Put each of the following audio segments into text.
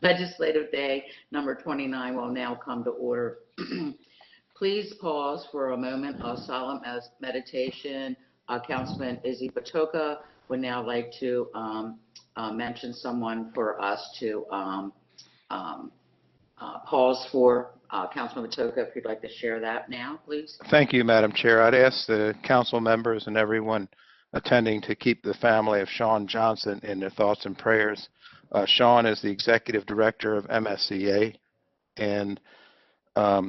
Legislative Day number 29 will now come to order. Please pause for a moment of solemn meditation. Councilman Izzy Patoka would now like to mention someone for us to pause for. Councilman Patoka, if you'd like to share that now, please. Thank you, Madam Chair. I'd ask the council members and everyone attending to keep the family of Sean Johnson in their thoughts and prayers. Sean is the executive director of MSCA, and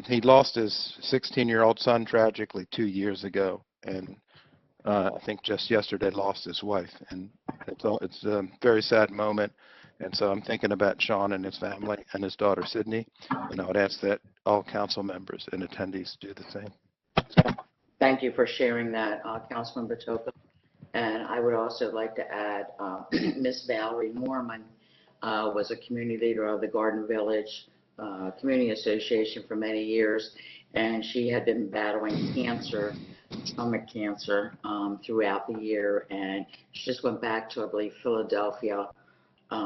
he lost his 16-year-old son tragically 2 years ago, and I think just yesterday lost his wife, and it's a very sad moment. And so I'm thinking about Sean and his family and his daughter Sydney, and I would ask that all council members and attendees do the same. Thank you for sharing that, Councilman Patoka. And I would also like to add, Miss Valerie Mormon was a community leader of the Garden Village Community Association for many years, and she had been battling cancer, stomach cancer, throughout the year, and she just went back to, I believe, Philadelphia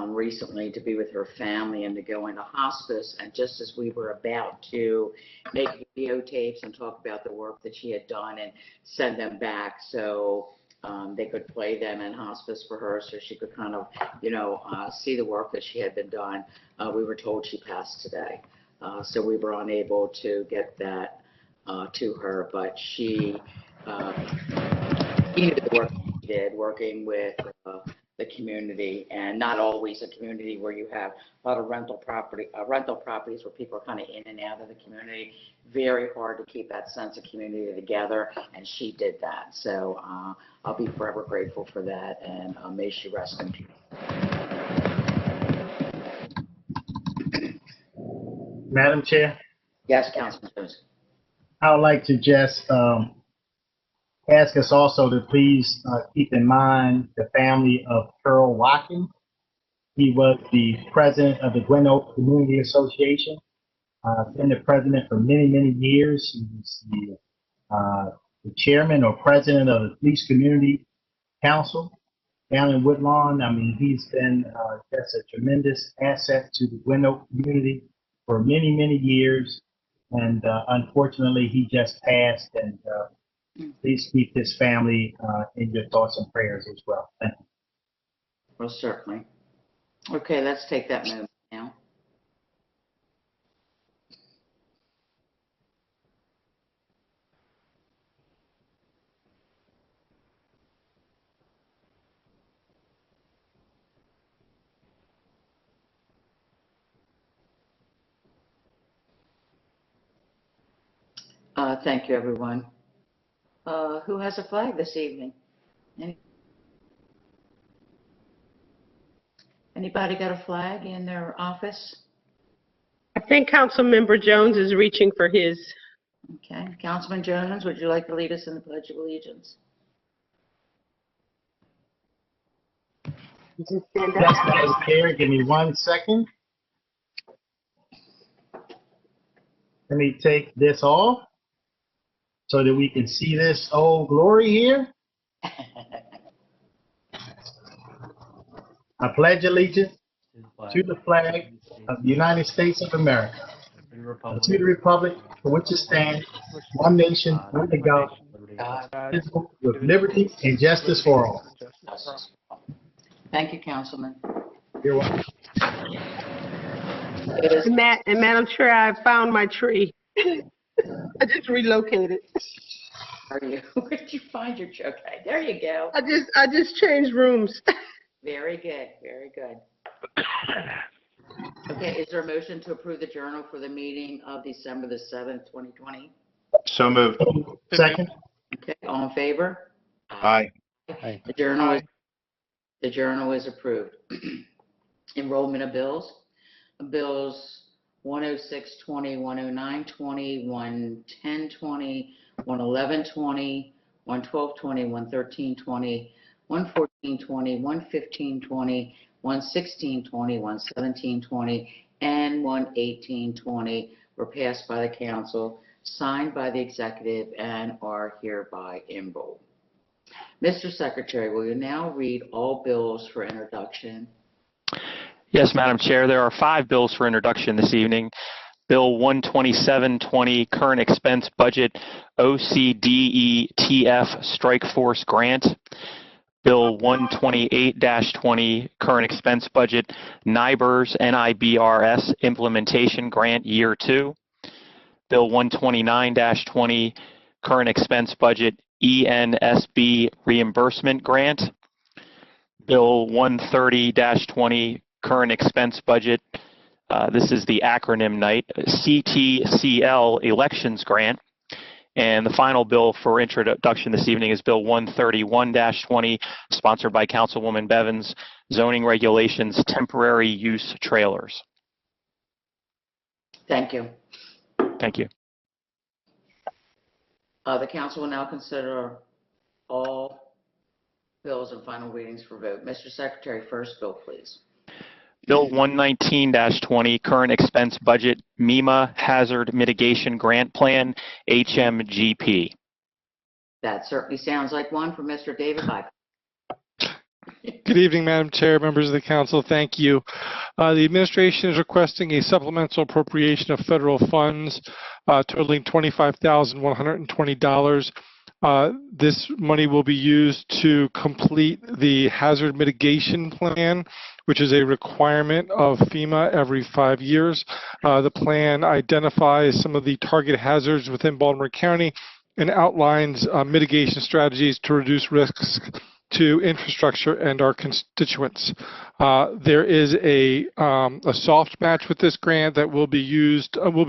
recently to be with her family and to go into hospice. And just as we were about to make videotapes and talk about the work that she had done and send them back so they could play them in hospice for her, so she could kind of, see the work that she had been done, we were told she passed today. So we were unable to get that to her, but she knew the work she did, working with the community, and not always a community where you have a lot of rental properties where people are kind of in and out of the community. Very hard to keep that sense of community together, and she did that. So I'll be forever grateful for that, and may she rest in peace. Madam Chair? Yes, Councilman Jones. I would like to just ask us also to please keep in mind the family of Pearl Watkins. He was the president of the Glen Oak Community Association, been the president for many, many years. He was the chairman or president of the Police Community Council down in Woodlawn. I mean, he's been just a tremendous asset to the Glen Oak community for many, many years. And unfortunately, he just passed, and please keep his family in your thoughts and prayers as well. Thank you. Well, certainly. Okay, let's take that moment now. Thank you, everyone. Who has a flag this evening? Anybody got a flag in their office? I think Councilmember Jones is reaching for his. Okay, Councilman Jones, would you like to lead us in the Pledge of Allegiance? Yes, Madam Chair, give me 1 second. Let me take this off so that we can see this old glory here. I pledge allegiance to the flag of the United States of America, and to the republic for which it stands, one nation, under God, indivisible, with liberty and justice for all. Thank you, Councilman. You're welcome. And Madam Chair, I found my tree. I just relocated. Are you? Where did you find your tree? Okay, there you go. I just changed rooms. Very good, very good. Okay, is there a motion to approve the journal for the meeting of December the 7th, 2020? So moved. Second. Okay, all in favor? Aye. The journal is approved. Enrollment of bills. Bills 10620, 10920, 11020, 11120, 11220, 11320, 11420, 11520, 11620, 11720, and 11820 were passed by the council, signed by the executive, and are hereby enrolled. Mr. Secretary, will you now read all bills for introduction? Yes, Madam Chair. There are 5 bills for introduction this evening. Bill 12720, Current Expense Budget OCDETF Strike Force Grant. Bill 128-20, Current Expense Budget NIBRS Implementation Grant Year 2. Bill 129-20, Current Expense Budget ENSB Reimbursement Grant. Bill 130-20, Current Expense Budget, this is the acronym night, CTCL Elections Grant. And the final bill for introduction this evening is Bill 131-20, sponsored by Councilwoman Bevins, Zoning Regulations Temporary Use Trailers. Thank you. Thank you. The council will now consider all bills and final readings for vote. Mr. Secretary, first bill, please. Bill 119-20, Current Expense Budget MEMA Hazard Mitigation Grant Plan, HMGP. That certainly sounds like one for Mr. David Hyde. Good evening, Madam Chair, members of the council. Thank you. The administration is requesting a supplemental appropriation of federal funds totaling $25,120. This money will be used to complete the hazard mitigation plan, which is a requirement of FEMA every 5 years. The plan identifies some of the target hazards within Baltimore County and outlines mitigation strategies to reduce risks to infrastructure and our constituents. There is a soft match with this grant that will be used, will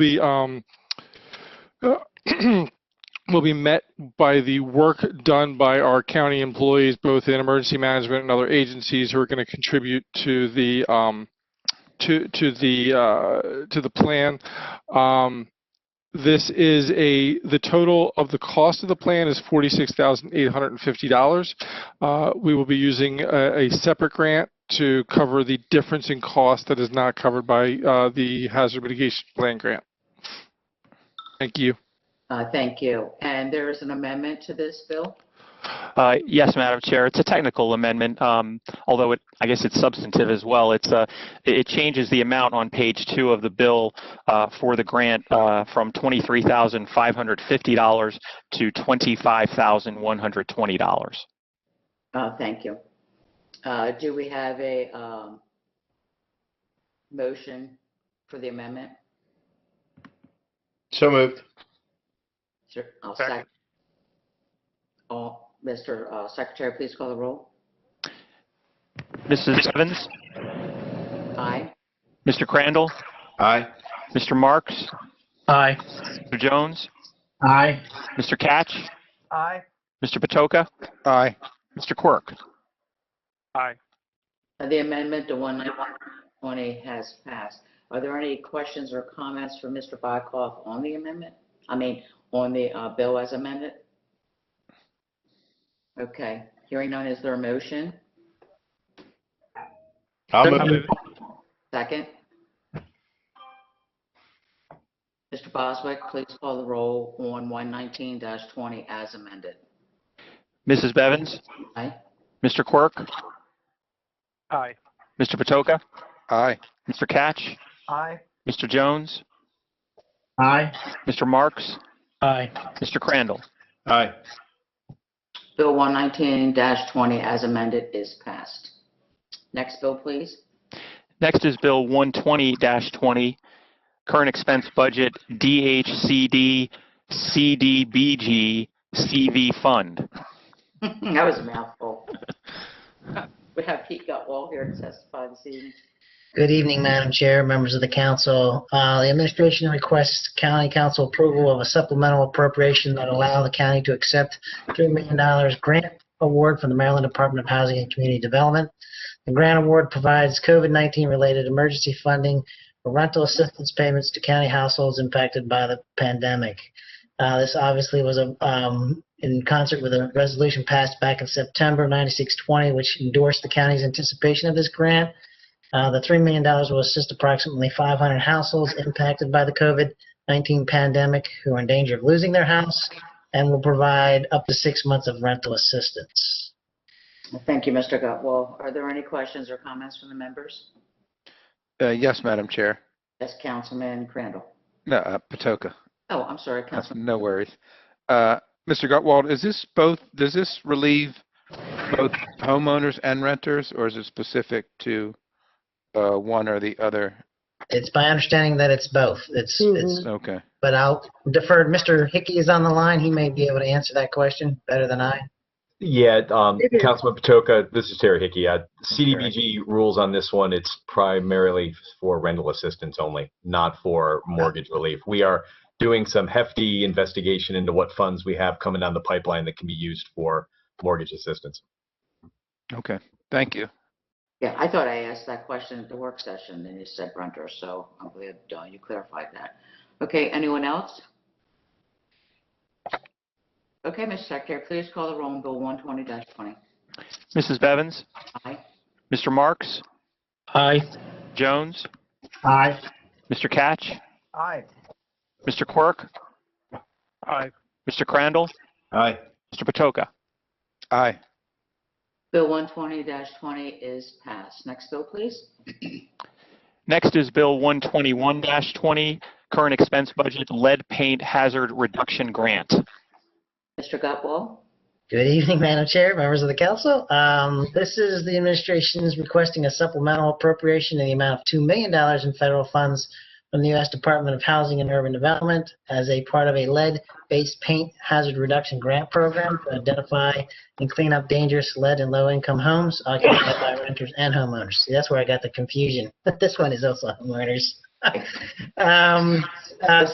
be met by the work done by our county employees, both in emergency management and other agencies who are going to contribute to the plan. The total of the cost of the plan is $46,850. We will be using a separate grant to cover the difference in cost that is not covered by the hazard mitigation plan grant. Thank you. Thank you. And there is an amendment to this bill? Yes, Madam Chair. It's a technical amendment, although I guess it's substantive as well. It changes the amount on page 2 of the bill for the grant from $23,550 to $25,120. Thank you. Do we have a motion for the amendment? So moved. Sure. I'll second. Mr. Secretary, please call the roll. Mrs. Evans? Aye. Mr. Crandall? Aye. Mr. Marks? Aye. Mr. Jones? Aye. Mr. Catch? Aye. Mr. Patoka? Aye. Mr. Quirk? Aye. The amendment to 11920 has passed. Are there any questions or comments for Mr. Bykoff on the amendment? On the bill as amended? Okay. Hearing none, is there a motion? I'll move. Second. Mr. Boswick, please call the roll on 119-20 as amended. Mrs. Bevins? Aye. Mr. Quirk? Aye. Mr. Patoka? Aye. Mr. Catch? Aye. Mr. Jones? Aye. Mr. Marks? Aye. Mr. Crandall? Aye. Bill 119-20 as amended is passed. Next bill, please. Next is Bill 120-20, Current Expense Budget DHCD CDBG CV Fund. That was a mouthful. We have Pete Gutwall here to testify this evening. Good evening, Madam Chair, members of the council. The administration requests county council approval of a supplemental appropriation that allow the county to accept $3 million grant award from the Maryland Department of Housing and Community Development. The grant award provides COVID-19 related emergency funding for rental assistance payments to county households impacted by the pandemic. This obviously was in concert with a resolution passed back in September 9620, which endorsed the county's anticipation of this grant. The $3 million will assist approximately 500 households impacted by the COVID-19 pandemic who are in danger of losing their house and will provide up to 6 months of rental assistance. Thank you, Mr. Gutwall. Are there any questions or comments from the members? Yes, Madam Chair. Yes, Councilman Crandall. No, Patoka. Oh, I'm sorry, Councilman. No worries. Mr. Gutwald, does this relieve both homeowners and renters, or is it specific to one or the other? It's my understanding that it's both. Okay. But I'll defer. Mr. Hickey is on the line. He may be able to answer that question better than I. Yeah, Councilman Patoka, this is Terry Hickey. CDBG rules on this one, it's primarily for rental assistance only, not for mortgage relief. We are doing some hefty investigation into what funds we have coming down the pipeline that can be used for mortgage assistance. Okay. Thank you. Yeah, I thought I asked that question at the work session, and you said renter, so I'm glad you clarified that. Okay, anyone else? Okay, Mr. Secretary, please call the roll on Bill 120-20. Mrs. Bevins? Aye. Mr. Marks? Aye. Jones? Aye. Mr. Catch? Aye. Mr. Quirk? Aye. Mr. Crandall? Aye. Mr. Patoka? Aye. Bill 120-20 is passed. Next bill, please. Next is Bill 121-20, current expense budget, lead paint hazard reduction grant. Mr. Gutwald. Good evening, Madam Chair, members of the council. This is the administration's requesting a supplemental appropriation in the amount of $2 million in federal funds from the U.S. Department of Housing and Urban Development as a part of a lead-based paint hazard reduction grant program to identify and clean up dangerous lead and low-income homes occupied by renters and homeowners. See, that's where I got the confusion. This one is also homeowners.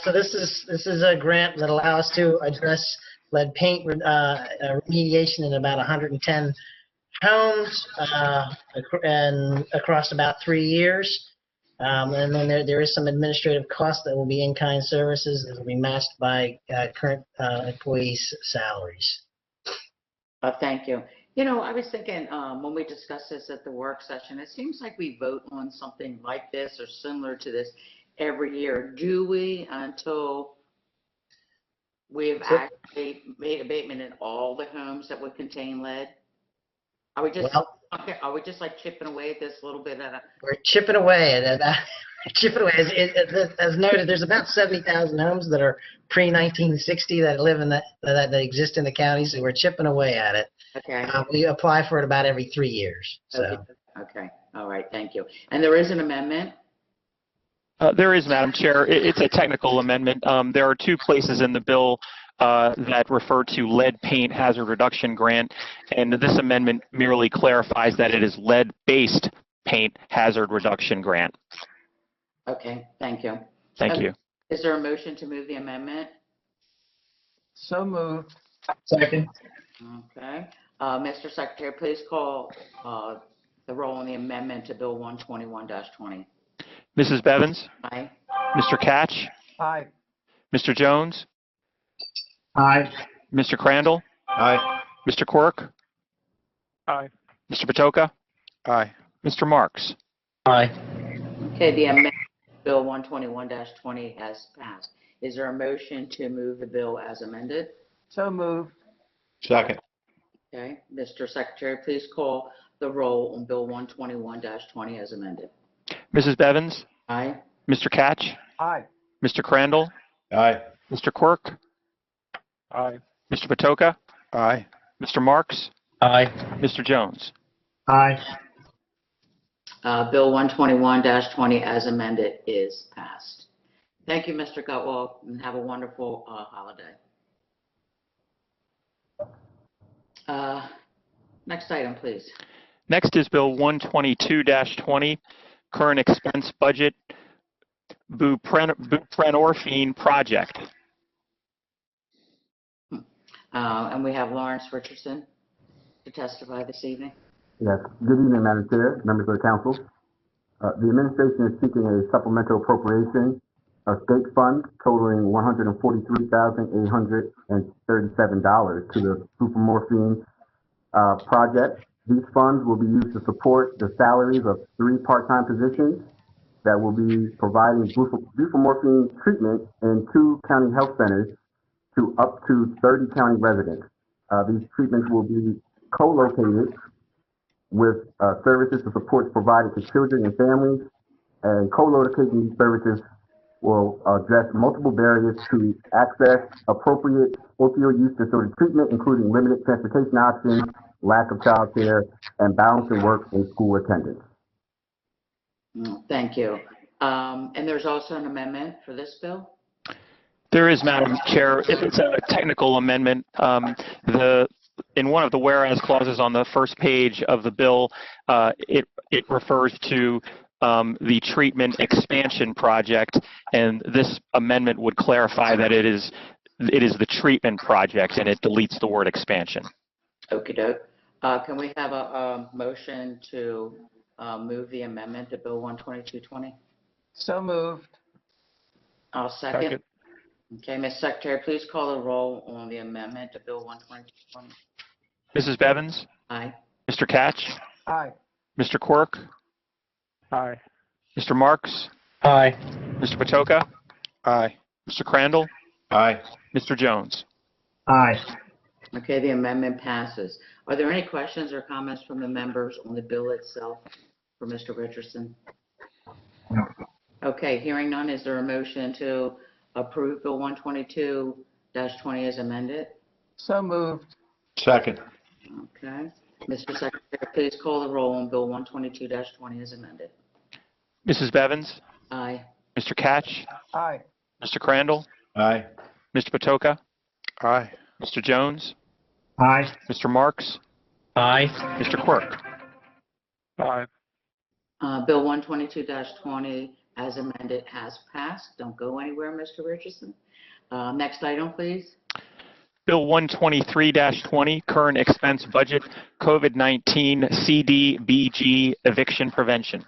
So this is a grant that allows us to address lead paint remediation in about 110 homes and across about 3 years. And then there is some administrative costs that will be in-kind services that will be matched by current employees' salaries. Thank you. You know, I was thinking when we discussed this at the work session, it seems like we vote on something like this or similar to this every year. Do we until we've actually made abatement in all the homes that would contain lead? Are we just like chipping away at this a little bit at a? We're chipping away at it. Chipping away. As noted, there's about 70,000 homes that are pre-1960 that live in that exist in the county. So we're chipping away at it. Okay. We apply for it about every 3 years. So. Okay. All right. Thank you. And there is an amendment. There is, Madam Chair. It's a technical amendment. There are two places in the bill that refer to lead paint hazard reduction grant, and this amendment merely clarifies that it is lead-based paint hazard reduction grant. Okay. Thank you. Thank you. Is there a motion to move the amendment? So moved. Second. Okay. Mr. Secretary, please call the roll on the amendment to Bill 121-20. Mrs. Bevins? Aye. Mr. Catch? Aye. Mr. Jones? Aye. Mr. Crandall? Aye. Mr. Quirk? Aye. Mr. Patoka? Aye. Mr. Marks? Aye. Okay, the amendment to Bill 121-20 has passed. Is there a motion to move the bill as amended? So moved. Second. Okay. Mr. Secretary, please call the roll on Bill 121-20 as amended. Mrs. Bevins? Aye. Mr. Catch? Aye. Mr. Crandall? Aye. Mr. Quirk? Aye. Mr. Patoka? Aye. Mr. Marks? Aye. Mr. Jones? Aye. Bill 121-20 as amended is passed. Thank you, Mr. Gutwald, and have a wonderful holiday. Next item, please. Next is Bill 122-20, current expense budget, buprenorphine project. And we have Lawrence Richardson to testify this evening. Yes. Good evening, Madam Chair, members of the council. The administration is seeking a supplemental appropriation of state funds totaling $143,837 to the buprenorphine project. These funds will be used to support the salaries of 3 part-time positions that will be providing buprenorphine treatment in 2 county health centers to up to 30 county residents. These treatments will be co-located with services and supports provided to children and families and co-locating these services will address multiple barriers to access appropriate opioid use disorder treatment, including limited transportation options, lack of child care, and balancing work and school attendance. Thank you. And there's also an amendment for this bill? There is, Madam Chair. It's a technical amendment. In one of the whereas clauses on the first page of the bill, it refers to the treatment expansion project, and this amendment would clarify that it is the treatment project, and it deletes the word expansion. Okey doke. Can we have a motion to move the amendment to Bill 12220? So moved. I'll second. Okay, Ms. Secretary, please call the roll on the amendment to Bill 12220. Mrs. Bevins? Aye. Mr. Catch? Aye. Mr. Quirk? Aye. Mr. Marks? Aye. Mr. Patoka? Aye. Mr. Crandall? Aye. Mr. Jones? Aye. Okay, the amendment passes. Are there any questions or comments from the members on the bill itself for Mr. Richardson? No. Okay, hearing none, is there a motion to approve Bill 122-20 as amended? So moved. Second. Okay. Mr. Secretary, please call the roll on Bill 122-20 as amended. Mrs. Bevins? Aye. Mr. Catch? Aye. Mr. Crandall? Aye. Mr. Patoka? Aye. Mr. Jones? Aye. Mr. Marks? Aye. Mr. Quirk? Aye. Bill 122-20 as amended has passed. Don't go anywhere, Mr. Richardson. Next item, please. Bill 123-20, current expense budget, COVID-19 CDBG eviction prevention.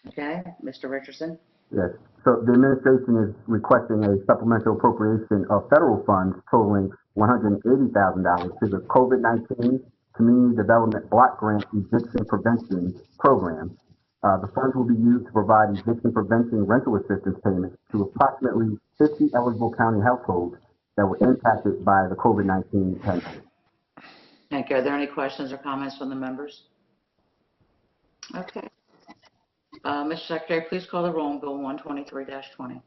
Okay, Mr. Richardson. Yes. So the administration is requesting a supplemental appropriation of federal funds totaling $180,000 to the COVID-19 Community Development Block Grant Eviction Prevention Program. The funds will be used to provide eviction prevention rental assistance payments to approximately 50 eligible county households that were impacted by the COVID-19 pandemic. Thank you. Are there any questions or comments from the members? Okay. Mr. Secretary, please call the roll on Bill 123-20.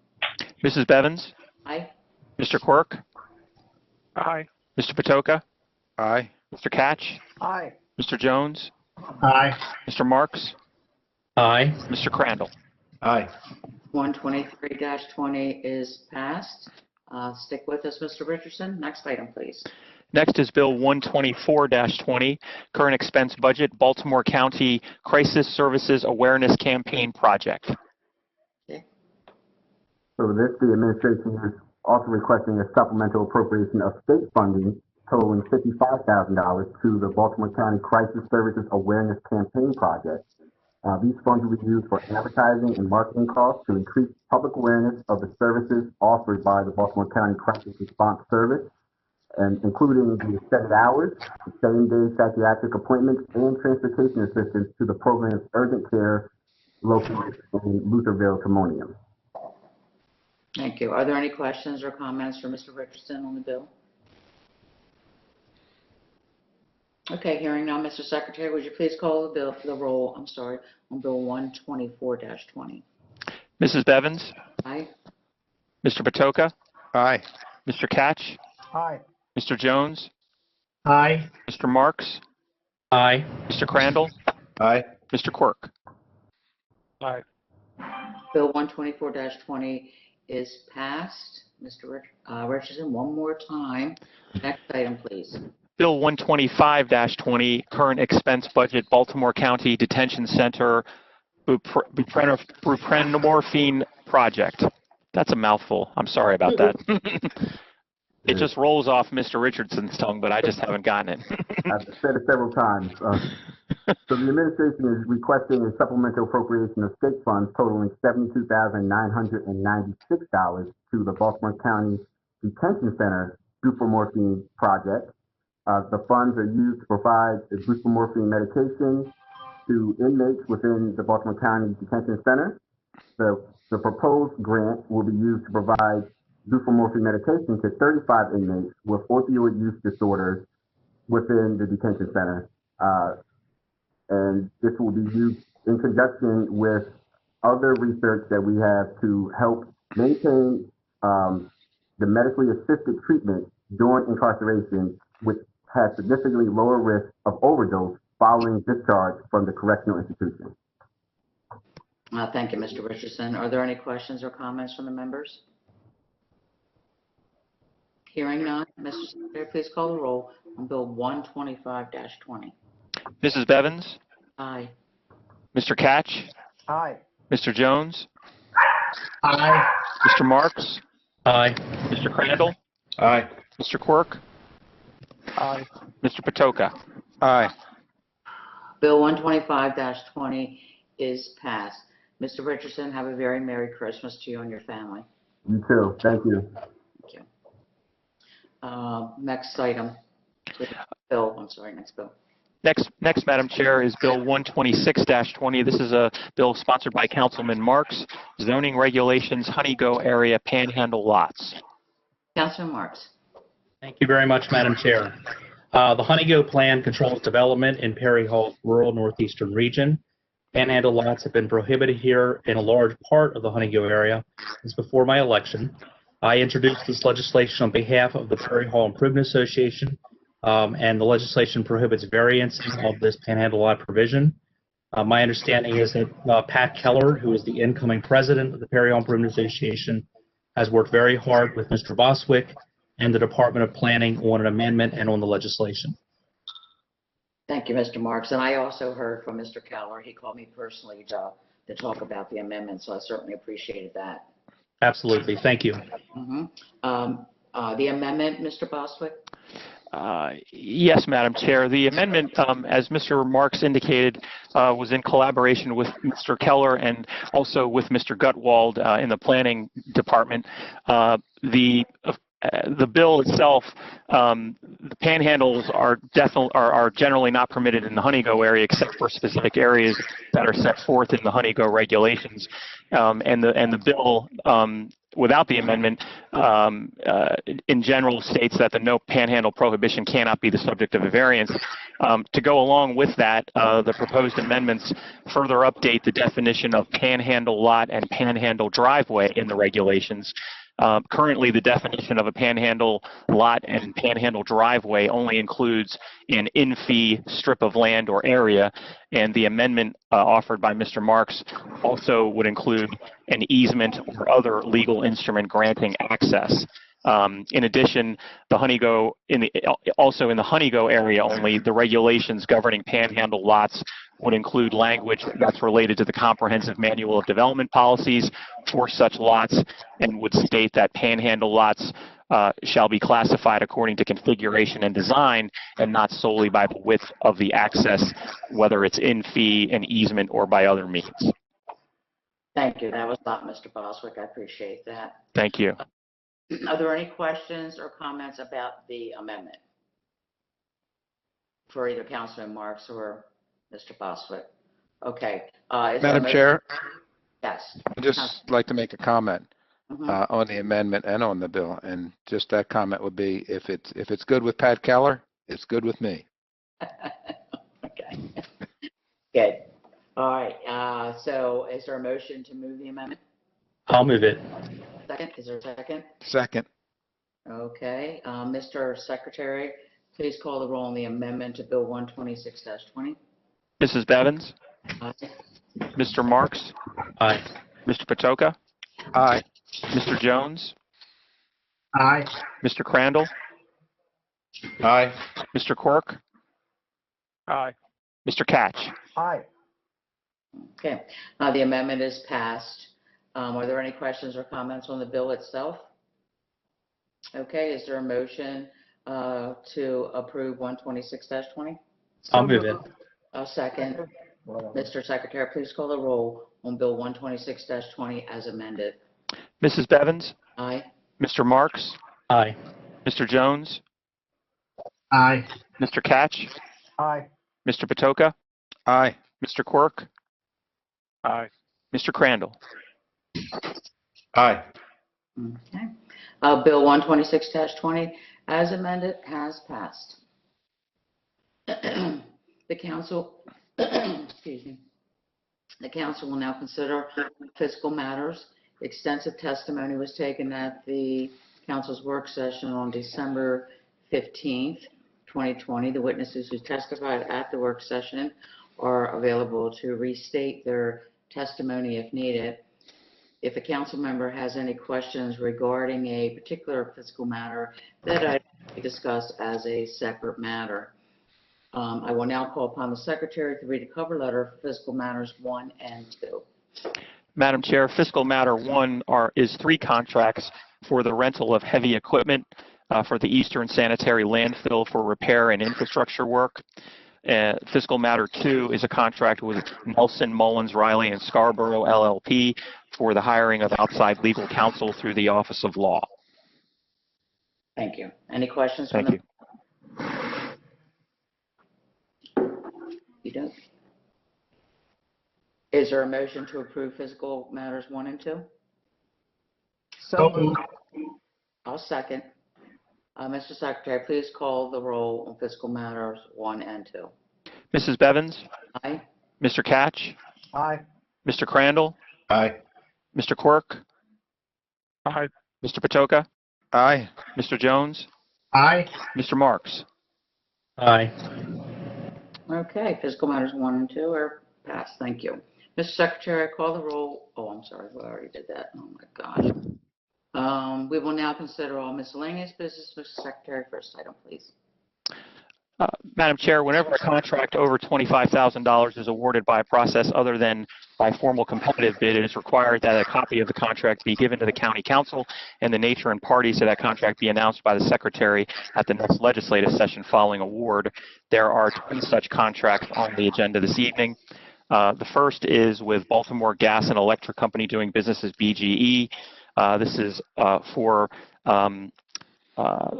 Mrs. Bevins? Aye. Mr. Quirk? Aye. Mr. Patoka? Aye. Mr. Catch? Aye. Mr. Jones? Aye. Mr. Marks? Aye. Mr. Crandall? Aye. 123-20 is passed. Stick with us, Mr. Richardson. Next item, please. Next is Bill 124-20, current expense budget, Baltimore County Crisis Services Awareness Campaign Project. So this, the administration is also requesting a supplemental appropriation of state funding totaling $55,000 to the Baltimore County Crisis Services Awareness Campaign Project. These funds will be used for advertising and marketing costs to increase public awareness of the services offered by the Baltimore County Crisis Response Service, and including the extended hours, same-day psychiatric appointments, and transportation assistance to the program's urgent care located in Lutherville, Timonium. Thank you. Are there any questions or comments for Mr. Richardson on the bill? Okay, hearing now, Mr. Secretary, would you please call the roll, on Bill 124-20? Mrs. Bevins? Aye. Mr. Patoka? Aye. Mr. Catch? Aye. Mr. Jones? Aye. Mr. Marks? Aye. Mr. Crandall? Aye. Mr. Quirk? Aye. Bill 124-20 is passed. Mr. Richardson, one more time. Next item, please. Bill 125-20, current expense budget, Baltimore County Detention Center buprenorphine project. That's a mouthful. I'm sorry about that. It just rolls off Mr. Richardson's tongue, but I just haven't gotten it. I've said it several times. So the administration is requesting a supplemental appropriation of state funds totaling $72,996 to the Baltimore County Detention Center buprenorphine project. The funds are used to provide the buprenorphine medication to inmates within the Baltimore County Detention Center. The proposed grant will be used to provide buprenorphine medication to 35 inmates with opioid use disorders within the detention center. And this will be used in conjunction with other research that we have to help maintain the medically assisted treatment during incarceration, which has significantly lower risk of overdose following discharge from the correctional institution. Thank you, Mr. Richardson. Are there any questions or comments from the members? Hearing none, Mr. Secretary, please call the roll on Bill 125-20. Mrs. Bevins? Aye. Mr. Catch? Aye. Mr. Jones? Aye. Mr. Marks? Aye. Mr. Crandall? Aye. Mr. Quirk? Aye. Mr. Patoka? Aye. Bill 125-20 is passed. Mr. Richardson, have a very Merry Christmas to you and your family. You too. Thank you. Thank you. Next item. Bill, I'm sorry, next bill. Next, Madam Chair, is Bill 126-20. This is a bill sponsored by Councilman Marks, zoning regulations, Honeygo area panhandle lots. Councilman Marks. Thank you very much, Madam Chair. The Honeygo Plan controls development in Perry Hall's rural northeastern region. Panhandle lots have been prohibited here in a large part of the Honeygo area since before my election. I introduced this legislation on behalf of the Perry Hall Improvement Association, and the legislation prohibits variancing of this panhandle lot provision. My understanding is that Pat Keller, who is the incoming president of the Perry Hall Improvement Association, has worked very hard with Mr. Boswick and the Department of Planning on an amendment and on the legislation. Thank you, Mr. Marks. And I also heard from Mr. Keller. He called me personally to talk about the amendment, so I certainly appreciated that. Absolutely. Thank you. The amendment, Mr. Boswick? Yes, Madam Chair. The amendment, as Mr. Marks indicated, was in collaboration with Mr. Keller and also with Mr. Gutwald in the Planning Department. The bill itself, the panhandles are generally not permitted in the Honeygo area except for specific areas that are set forth in the Honeygo regulations. And the bill, without the amendment, in general states that the no panhandle prohibition cannot be the subject of a variance. To go along with that, the proposed amendments further update the definition of panhandle lot and panhandle driveway in the regulations. Currently, the definition of a panhandle lot and panhandle driveway only includes an in-fee strip of land or area, and the amendment offered by Mr. Marks also would include an easement or other legal instrument granting access. In addition, also in the Honeygo area only, the regulations governing panhandle lots would include language that's related to the Comprehensive Manual of Development Policies for such lots, and would state that panhandle lots shall be classified according to configuration and design and not solely by the width of the access, whether it's in fee, an easement, or by other means. Thank you. That was a lot, Mr. Boswick. I appreciate that. Thank you. Are there any questions or comments about the amendment for either Councilman Marks or Mr. Boswick? Okay. Madam Chair, Yes. I'd just like to make a comment Mhm. on the amendment and on the bill. And just that comment would be, if it's good with Pat Keller, it's good with me. Okay. Good. All right. So is there a motion to move the amendment? I'll move it. Second? Is there a second? Second. Okay. Mr. Secretary, please call the roll on the amendment to Bill 126-20. Mrs. Bevins? Aye. Mr. Marks? Aye. Mr. Patoka? Aye. Mr. Jones? Aye. Mr. Crandall? Aye. Mr. Quirk? Aye. Mr. Catch? Aye. Okay. The amendment is passed. Are there any questions or comments on the bill itself? Okay. Is there a motion to approve 126-20? I'll move it. A second. Mr. Secretary, please call the roll on Bill 126-20 as amended. Mrs. Bevins? Aye. Mr. Marks? Aye. Mr. Jones? Aye. Mr. Catch? Aye. Mr. Patoka? Aye. Mr. Quirk? Aye. Mr. Crandall? Aye. Okay. Bill 126-20 as amended has passed. The council, excuse me, The council will now consider fiscal matters. Extensive testimony was taken at the council's work session on December 15th, 2020. The witnesses who testified at the work session are available to restate their testimony if needed. If a council member has any questions regarding a particular fiscal matter, that I discuss as a separate matter. I will now call upon the secretary to read a cover letter for fiscal matters 1 and 2. Madam Chair, fiscal matter 1 is 3 contracts for the rental of heavy equipment for the Eastern Sanitary Landfill for repair and infrastructure work. Fiscal matter 2 is a contract with Nelson, Mullins, Riley, and Scarborough LLP for the hiring of outside legal counsel through the Office of Law. Thank you. Any questions? Thank you. You don't? Is there a motion to approve fiscal matters 1 and 2? So moved. I'll second. Mr. Secretary, please call the roll on fiscal matters 1 and 2. Mrs. Bevins? Aye. Mr. Catch? Aye. Mr. Crandall? Aye. Mr. Quirk? Aye. Mr. Patoka? Aye. Mr. Jones? Aye. Mr. Marks? Aye. Okay, fiscal matters 1 and 2 are passed. Thank you. Mr. Secretary, call the roll. Oh, I'm sorry, we already did that. Oh my gosh. We will now consider all miscellaneous business. Mr. Secretary, first item, please. Madam Chair, whenever a contract over $25,000 is awarded by a process other than by formal competitive bid, it is required that a copy of the contract be given to the county council and the nature and parties to that contract be announced by the secretary at the next legislative session following award. There are 20 such contracts on the agenda this evening. The first is with Baltimore Gas and Electric Company doing business as BGE. This is for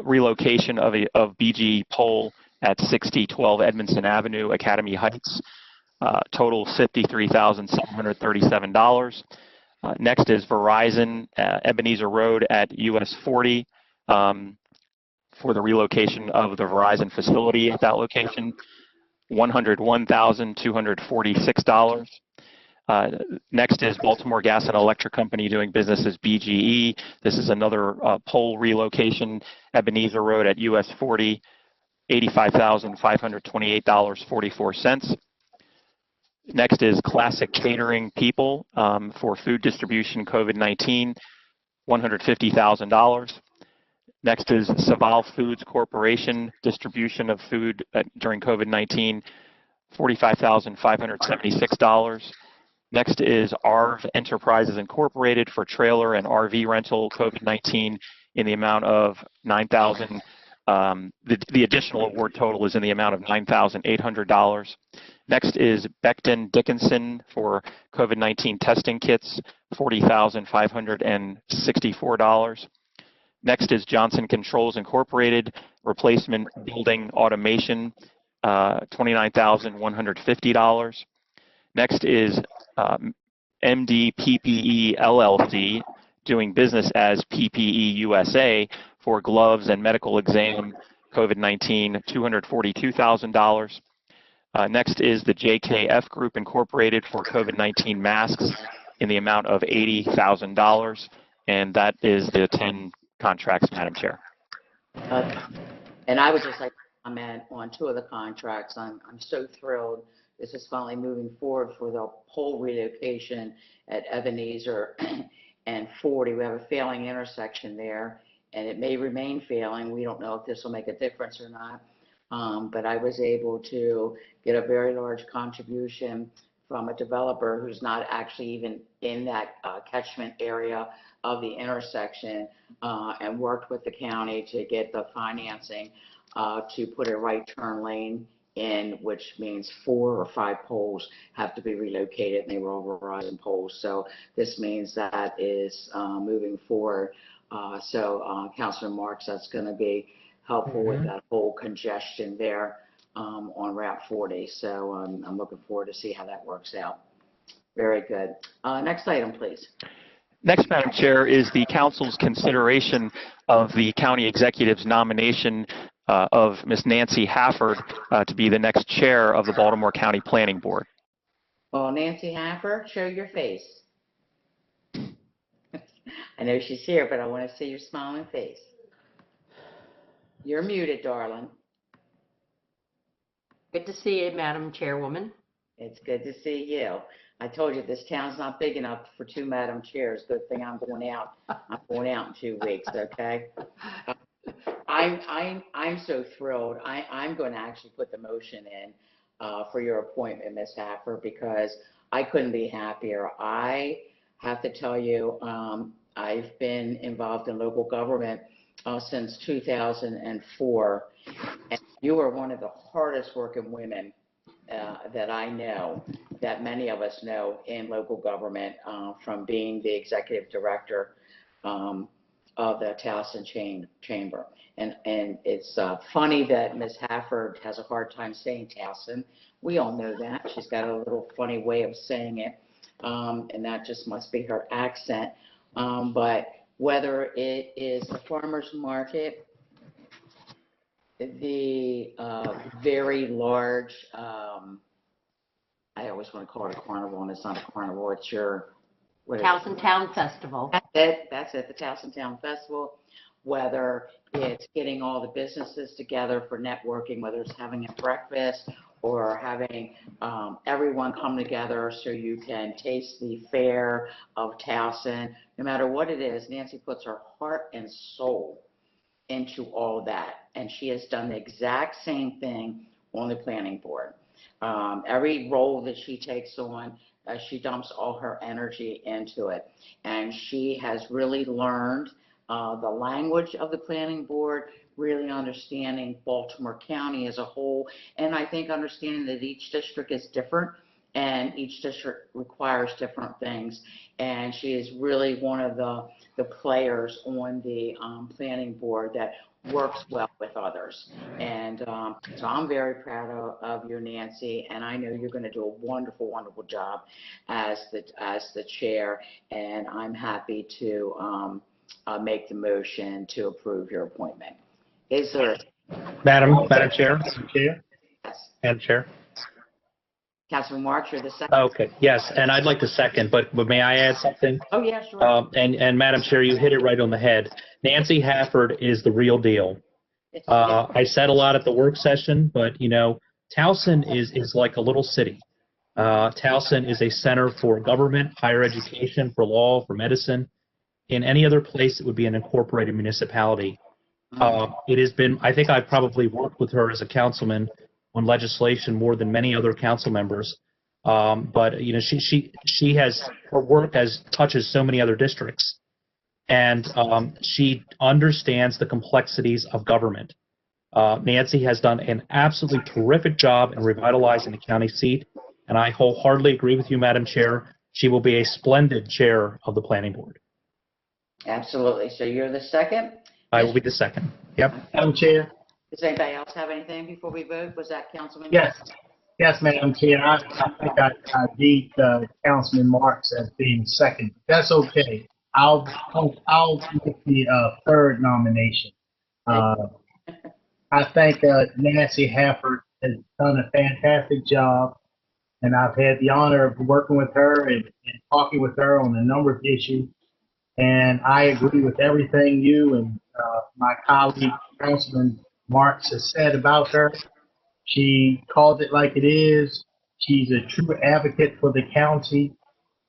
relocation of BGE pole at 6012 Edmondson Avenue, Academy Heights. Total $53,737. Next is Verizon, Ebenezer Road at US 40 for the relocation of the Verizon facility at that location, $101,246. Next is Baltimore Gas and Electric Company doing business as BGE. This is another pole relocation, Ebenezer Road at US 40, $85,528.44. Next is Classic Catering People for food distribution COVID-19, $150,000. Next is Saval Foods Corporation, distribution of food during COVID-19, $45,576. Next is ARV Enterprises Incorporated for trailer and RV rental COVID-19 in the amount of $9,000. The additional award total is in the amount of $9,800. Next is Becton Dickinson for COVID-19 testing kits, $40,564. Next is Johnson Controls Incorporated, replacement building automation, $29,150. Next is MD PPE LLC, doing business as PPE USA for gloves and medical exam COVID-19, $242,000. Next is the JKF Group Incorporated for COVID-19 masks in the amount of $80,000. And that is the 10 contracts, Madam Chair. And I would just like to comment on 2 of the contracts. I'm so thrilled. This is finally moving forward for the pole relocation at Ebenezer and 40. We have a failing intersection there, and it may remain failing. We don't know if this will make a difference or not. But I was able to get a very large contribution from a developer who's not actually even in that catchment area of the intersection, and worked with the county to get the financing to put a right turn lane in, which means 4 or 5 poles have to be relocated, and they were all Verizon poles. So this means that is moving forward. Councilor Marks, that's going to be helpful with that whole congestion there on Route 40. So I'm looking forward to see how that works out. Very good. Next item, please. Next, Madam Chair, is the council's consideration of the county executive's nomination of Ms. Nancy Hafford to be the next chair of the Baltimore County Planning Board. Well, Nancy Happer, show your face. I know she's here, but I want to see your smiling face. You're muted, darling. Good to see you, Madam Chairwoman. It's good to see you. I told you this town's not big enough for two Madam Chairs. Good thing I'm going out. I'm going out in 2 weeks, okay? I'm so thrilled. I'm going to actually put the motion in for your appointment, Ms. Happer, because I couldn't be happier. I have to tell you, I've been involved in local government since 2004, and you are one of the hardest working women that I know, that many of us know in local government, from being the executive director of the Towson Chamber. And it's funny that Ms. Hafford has a hard time saying Towson. We all know that. She's got a little funny way of saying it, and that just must be her accent. But whether it is the farmer's market, the very large, I always want to call it a carnival, and it's not a carnival, it's your... Towson Town Festival. That's it, the Towson Town Festival. Whether it's getting all the businesses together for networking, whether it's having a breakfast or having everyone come together so you can taste the fare of Towson. No matter what it is, Nancy puts her heart and soul into all that, and she has done the exact same thing on the planning board. Every role that she takes on, she dumps all her energy into it, and she has really learned the language of the planning board, really understanding Baltimore County as a whole, and I think understanding that each district is different and each district requires different things, and she is really one of the players on the planning board that works well with others. And so I'm very proud of you, Nancy, and I know you're going to do a wonderful, wonderful job as the chair, and I'm happy to make the motion to approve your appointment. Is there? Madam Chair? Chair? Yes. Madam Chair? Councilman Marks, you're the second. Okay, yes, and I'd like to second, but may I add something? Oh, yeah, sure. And Madam Chair, you hit it right on the head. Nancy Hafford is the real deal. I said a lot at the work session, but, you know, Towson is like a little city. Towson is a center for government, higher education, for law, for medicine. In any other place, it would be an incorporated municipality. It has been, I think I've probably worked with her as a councilman on legislation more than many other council members. But, you know, she has, her work touches so many other districts. And she understands the complexities of government. Nancy has done an absolutely terrific job in revitalizing the county seat. And I wholeheartedly agree with you, Madam Chair. She will be a splendid chair of the planning board. Absolutely. So you're the second? I will be the second. Yep. Madam Chair? Does anybody else have anything before we vote? Was that Councilman? Yes. Yes, Madam Chair. I think I beat Councilman Marks as being second. That's okay. I'll make the third nomination. I think Nancy Hafford has done a fantastic job, and I've had the honor of working with her and talking with her on a number of issues. And I agree with everything you and my colleague, Councilman Marks, has said about her. She calls it like it is. She's a true advocate for the county,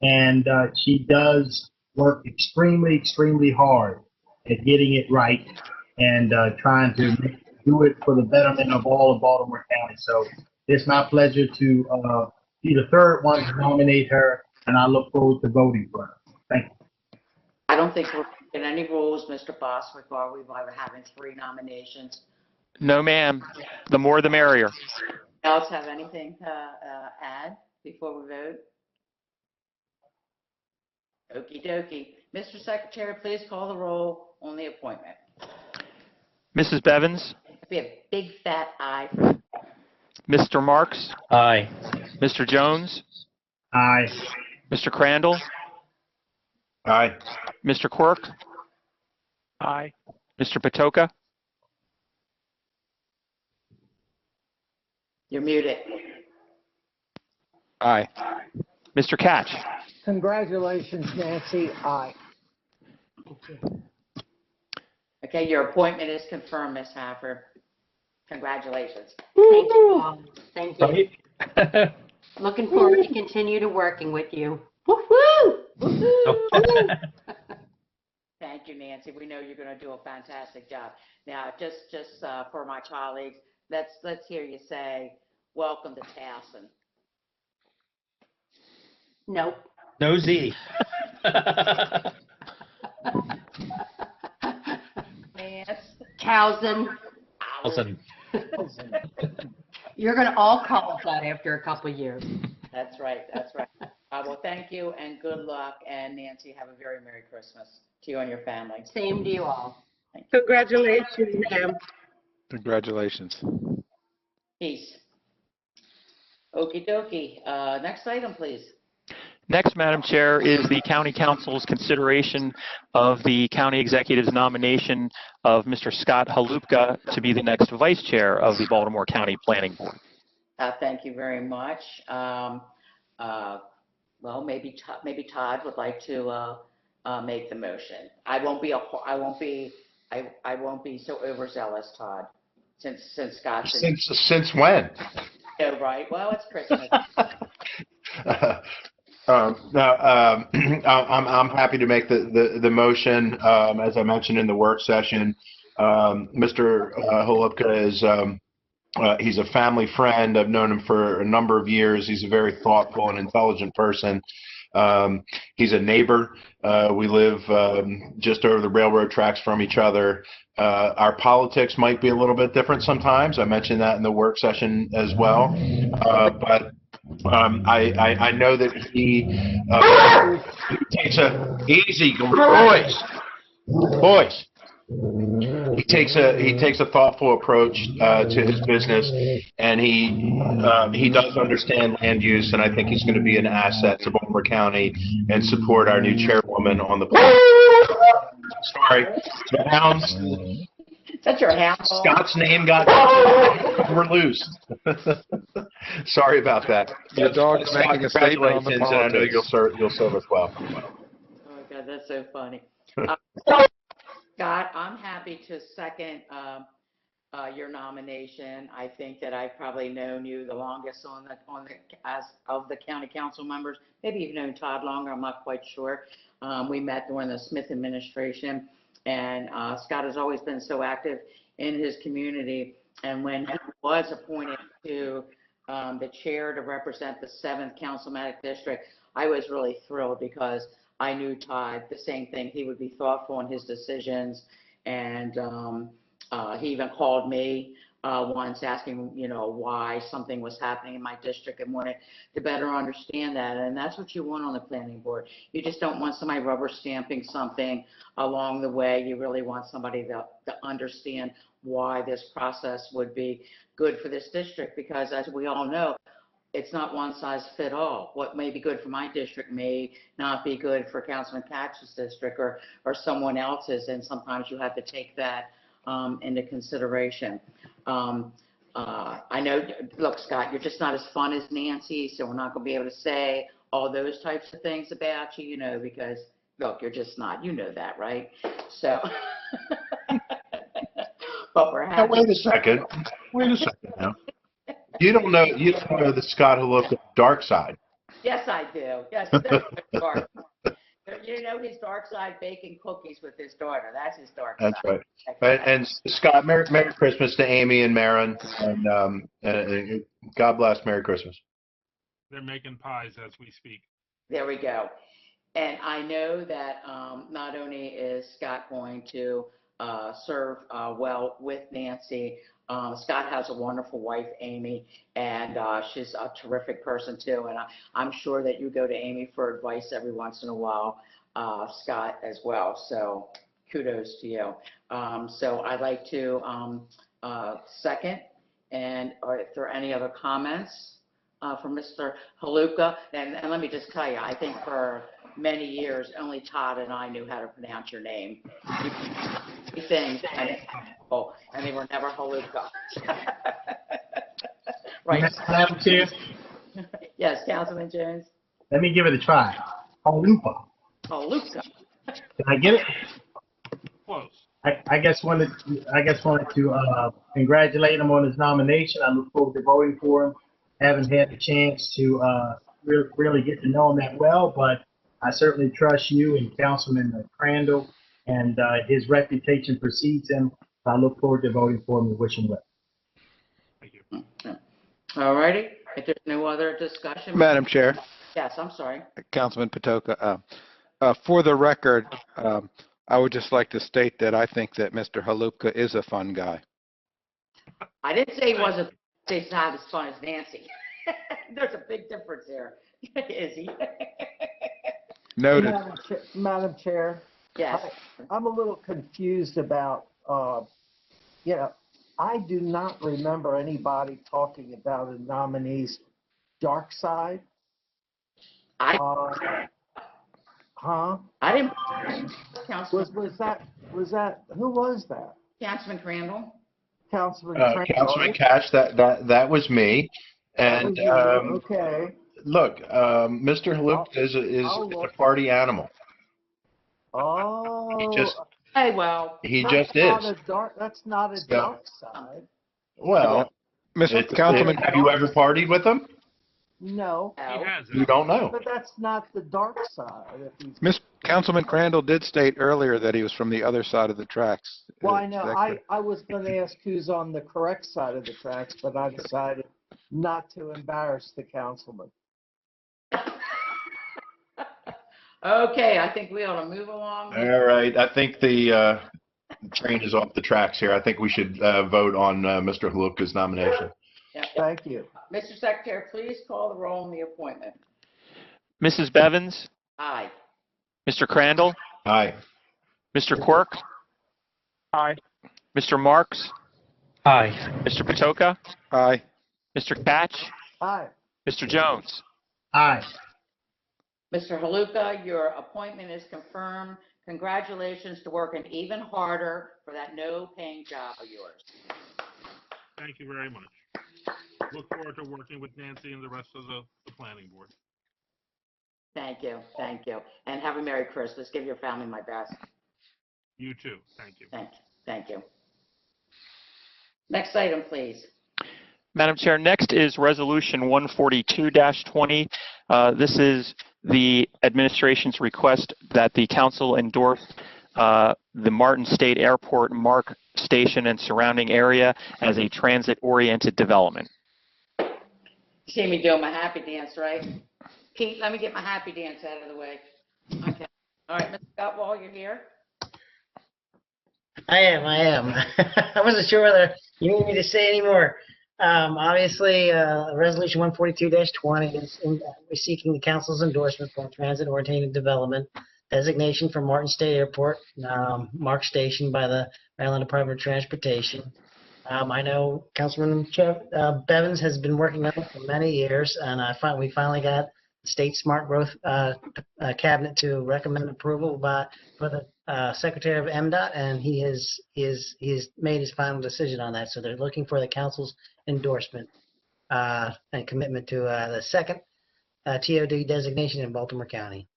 and she does work extremely, extremely hard at getting it right and trying to do it for the betterment of all of Baltimore County. So it's my pleasure to be the third one to nominate her, and I look forward to voting for her. Thank you. I don't think we're in any rules, Mr. Boswick, are we, by having 3 nominations? No, ma'am. The more the merrier. Else have anything to add before we vote? Okie dokie. Mr. Secretary, please call the roll on the appointment. Mrs. Bevins? Be a big fat aye. Mr. Marks? Aye. Mr. Jones? Aye. Mr. Crandall? Aye. Mr. Quirk? Aye. Mr. Patoka? You're muted. Aye. Mr. Catch. Congratulations, Nancy. Aye. Okay, your appointment is confirmed, Ms. Hafford. Congratulations. Thank you all. Thank you. Right? Looking forward to continue to working with you. Woo-hoo! Woo-hoo! Thank you, Nancy. We know you're going to do a fantastic job. Now, just for my colleagues, let's hear you say, welcome to Towson. Nope. No Z. Yes. Towson. Awesome. You're going to all call us that after a couple of years. That's right. That's right. Well, thank you and good luck. And Nancy, have a very Merry Christmas to you and your family. Same to you all. Congratulations, ma'am. Congratulations. Peace. Okie dokie. Next item, please. Next, Madam Chair, is the County Council's consideration of the County Executive's nomination of Mr. Scott Halupka to be the next Vice Chair of the Baltimore County Planning Board. Thank you very much. Well, maybe Todd would like to make the motion. I won't be so overzealous, Todd, since Scott's in. Since when? Oh, right. Well, it's Christmas. No, I'm happy to make the motion. As I mentioned in the work session, Mr. Holupka is he's a family friend. I've known him for a number of years. He's a very thoughtful and intelligent person. He's a neighbor. We live just over the railroad tracks from each other. Our politics might be a little bit different sometimes. I mentioned that in the work session as well. But I know that he takes a easy boys. He takes a thoughtful approach to his business, and he does understand land use, and I think he's going to be an asset to Baltimore County and support our new chairwoman on the board. Sorry, the hounds. That's your hound. Scott's name got we're loose. Sorry about that. Your dog's making a statement on the Congratulations, and I know politics. you'll serve us well. Oh, God, that's so funny. Scott, I'm happy to second your nomination. I think that I've probably known you the longest as of the county council members. Maybe you've known Todd longer. I'm not quite sure. We met during the Smith administration, and Scott has always been so active in his community. And when he was appointed to the chair to represent the 7th Councilmanic District, I was really thrilled because I knew Todd, the same thing. He would be thoughtful in his decisions, and he even called me once asking, why something was happening in my district and wanted to better understand that. And that's what you want on the planning board. You just don't want somebody rubber stamping something along the way. You really want somebody to understand why this process would be good for this district, because as we all know, it's not one size fit all. What may be good for my district may not be good for Councilman Catch's district or someone else's, and sometimes you have to take that into consideration. I know, look, Scott, you're just not as fun as Nancy, so we're not going to be able to say all those types of things about you, because, look, you're just not. You know that, right? So, but we're happy. Now, wait a second now. You don't know the Scott Halupka dark side. Yes, I do. Yes, there's dark. His dark side, baking cookies with his daughter. That's his dark side. That's right. And Scott, Merry Christmas to Amy and Marin, and God bless. Merry Christmas. They're making pies as we speak. There we go. And I know that not only is Scott going to serve well with Nancy, Scott has a wonderful wife, Amy, and she's a terrific person too. And I'm sure that you go to Amy for advice every once in a while, Scott, as well. So kudos to you. So I'd like to second, and if there are any other comments from Mr. Halupka, and let me just tell you, I think for many years, only Todd and I knew how to pronounce your name. Things and they were never Halupka. Right. Madam Chair, Yes, Councilman Jones. Let me give it a try. Halupa. Oh, Luca. Can I get it? Close. I guess wanted to congratulate him on his nomination. I look forward to voting for him. Haven't had the chance to really get to know him that well, but I certainly trust you and Councilman Crandall, and his reputation precedes him. I look forward to voting for him and wish him well. Thank you. All righty. If there's no other discussion. Madam Chair, Yes, I'm sorry. Councilman Patoka, for the record, I would just like to state that I think that Mr. Halupka is a fun guy. I didn't say he wasn't, say he's not as fun as Nancy. There's a big difference there. Is he? Noted. Madam Chair, Yes. I'm a little confused about, I do not remember anybody talking about a nominee's dark side. I didn't. Councilman, Was that, who was that? Councilman Crandall? Councilman Councilman Cash, that was me. And Okay. look, Mr. Halupka is a party animal. Oh. Hey, well. He just is. That's not a dark side. Well, Councilman, have you ever partied with him? No. You don't know. But that's not the dark side. Councilman Crandall did state earlier that he was from the other side of the tracks. Well, I Is know. that correct? I was going to ask who's on the correct side of the tracks, but I decided not to embarrass the councilman. Okay, I think we ought to move along. All right. I think the train is off the tracks here. I think we should vote on Mr. Halupka's nomination. Thank you. Mr. Secretary, please call the roll on the appointment. Mrs. Bevins? Aye. Mr. Crandall? Aye. Mr. Quirk? Aye. Mr. Marks? Aye. Mr. Patoka? Aye. Mr. Catch? Aye. Mr. Jones? Aye. Mr. Haluka, your appointment is confirmed. Congratulations to working even harder for that no-paying job of yours. Thank you very much. Look forward to working with Nancy and the rest of the planning board. Thank you, and have a Merry Christmas. Give your family my best. You too. Thank you. Thank you. Next item, please. Madam Chair, next is Resolution 142-20. This is the administration's request that the council endorse the Martin State Airport MARC station and surrounding area as a transit-oriented development. You see me doing my happy dance, right? Pete, let me get my happy dance out of the way. Okay. All right, Mr. Gutwall, you're here? I am. I wasn't sure whether you need me to say any more. Obviously, Resolution 142-20 is seeking the council's endorsement for transit-oriented development designation for Martin State Airport, MARC station by the Maryland Department of Transportation. I know Councilman Bevins has been working on it for many years, and we finally got the State Smart Growth Cabinet to recommend approval for the Secretary of MDOT, and he has made his final decision on that. So they're looking for the council's endorsement and commitment to the second TOD designation in Baltimore County.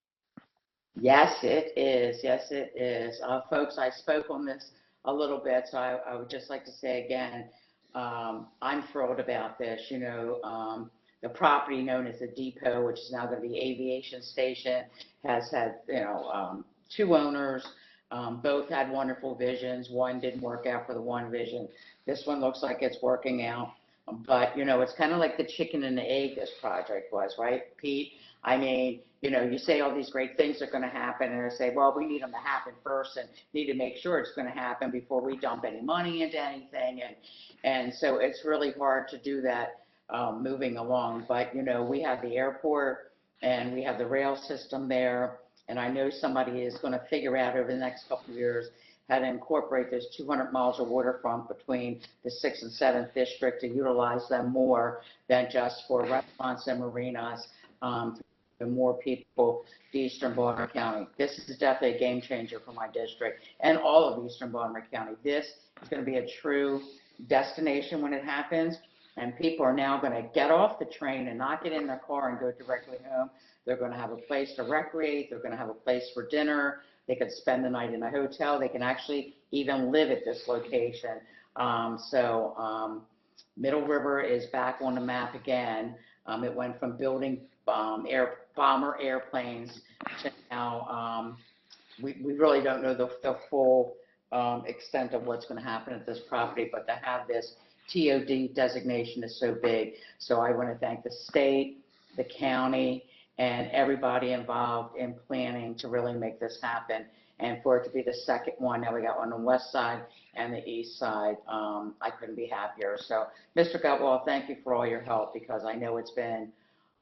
Yes, it is. Folks, I spoke on this a little bit, so I would just like to say again, I'm thrilled about this. The property known as the depot, which is now going to be aviation station, has had, two owners. Both had wonderful visions. One didn't work out for the one vision. This one looks like it's working out. But, it's kind of like the chicken and the egg this project was, right, Pete? I mean, you say all these great things are going to happen, and they say, well, we need them to happen first and need to make sure it's going to happen before we dump any money into anything. And so it's really hard to do that moving along. But, we have the airport and we have the rail system there. And I know somebody is going to figure out over the next couple of years how to incorporate those 200 miles of waterfront between the 6th and 7th district to utilize them more than just for restaurants and marinas. And more people to Eastern Baltimore County. This is definitely a game changer for my district and all of Eastern Baltimore County. This is going to be a true destination when it happens. And people are now going to get off the train and not get in their car and go directly home. They're going to have a place to recreate. They're going to have a place for dinner. They could spend the night in a hotel. They can actually even live at this location. Middle River is back on the map again. It went from building bomber airplanes to now, we really don't know the full extent of what's going to happen at this property, but to have this TOD designation is so big. So I want to thank the state, the county, and everybody involved in planning to really make this happen. And for it to be the second one, now we got one on the west side and the east side, I couldn't be happier. So, Mr. Gutwald, thank you for all your help, because I know it's been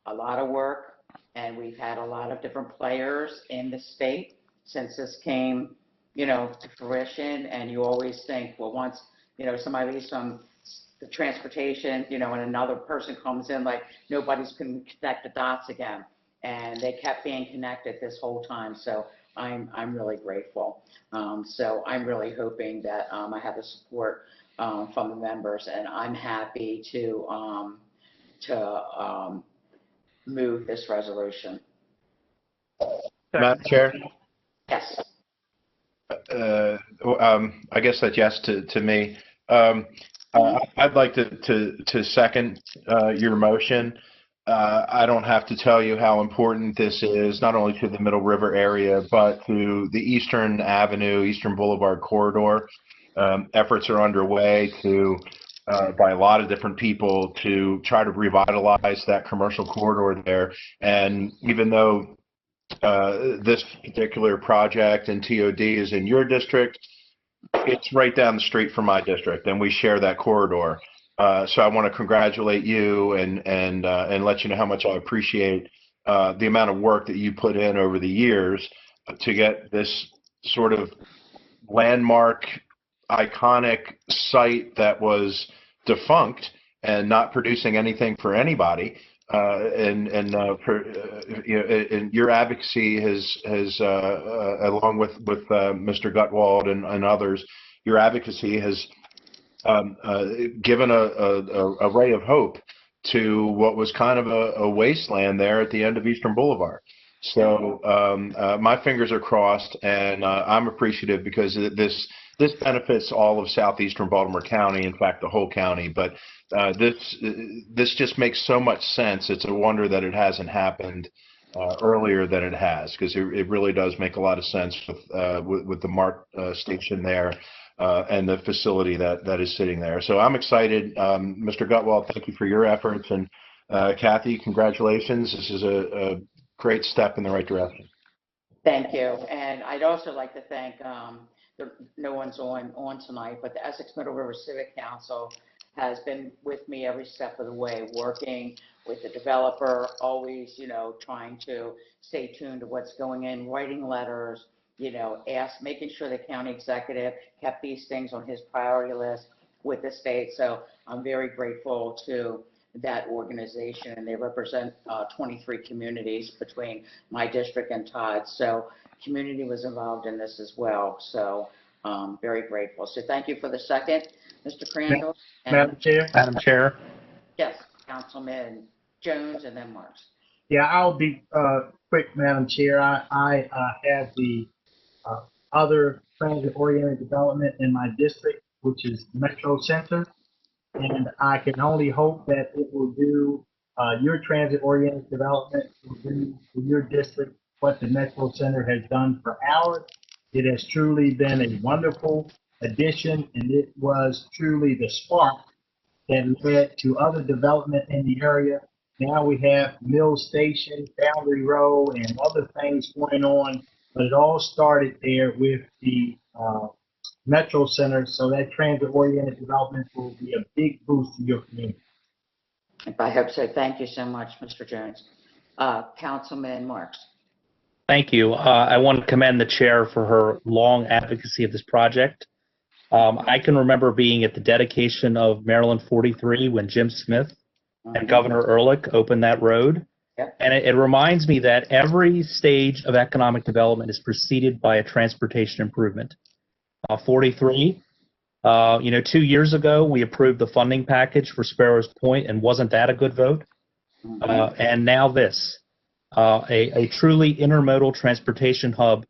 a lot of work, and we've had a lot of different players in the state since this came, to fruition. And you always think, well, once, somebody leaves from the transportation, and another person comes in, like nobody's going to connect the dots again. And they kept being connected this whole time. So I'm really grateful. So I'm really hoping that I have the support from the members, and I'm happy to move this resolution. Madam Chair? Yes. I guess that's yes to me. I'd like to second your motion. I don't have to tell you how important this is, not only to the Middle River area, but to the Eastern Avenue, Eastern Boulevard corridor. Efforts are underway by a lot of different people to try to revitalize that commercial corridor there. And even though this particular project and TOD is in your district, it's right down the street from my district, and we share that corridor. So I want to congratulate you and let you know how much I appreciate the amount of work that you put in over the years to get this sort of landmark, iconic site that was defunct and not producing anything for anybody. And your advocacy has along with Mr. Gutwald and others, your advocacy has given a ray of hope to what was kind of a wasteland there at the end of Eastern Boulevard. So my fingers are crossed, and I'm appreciative because this benefits all of southeastern Baltimore County, in fact, the whole county. But this just makes so much sense. It's a wonder that it hasn't happened earlier than it has, because it really does make a lot of sense with the MART station there. And the facility that is sitting there. So I'm excited. Mr. Gutwald, thank you for your efforts. And Kathy, congratulations. This is a great step in the right direction. Thank you. And I'd also like to thank, no one's on tonight, but the Essex Middle River Civic Council has been with me every step of the way, working with the developer, always, trying to stay tuned to what's going in, writing letters, making sure the county executive kept these things on his priority list with the state. So I'm very grateful to that organization, and they represent 23 communities between my district and Todd. So community was involved in this as well. So very grateful. So thank you for the second, Mr. Crandall. Madam Chair? Madam Chair. Yes, Councilman Jones and then Marks. Yeah, I'll be quick, Madam Chair. I have the other transit-oriented development in my district, which is Metro Center, and I can only hope that it will do your transit-oriented development will do for your district what the Metro Center has done for ours. It has truly been a wonderful addition, and it was truly the spark that led to other development in the area. Now we have Mill Station, Boundary Row, and other things going on. But it all started there with the Metro Center, so that transit-oriented development will be a big boost to your community. I hope so. Thank you so much, Mr. Jones. Councilman Marks. Thank you. I want to commend the chair for her long advocacy of this project. I can remember being at the dedication of Maryland 43 when Jim Smith and Governor Ehrlich opened that road. Yep. And it reminds me that every stage of economic development is preceded by a transportation improvement. 43 2 years ago, we approved the funding package for Sparrows Point, and wasn't that a good vote? And now this, a truly intermodal transportation hub,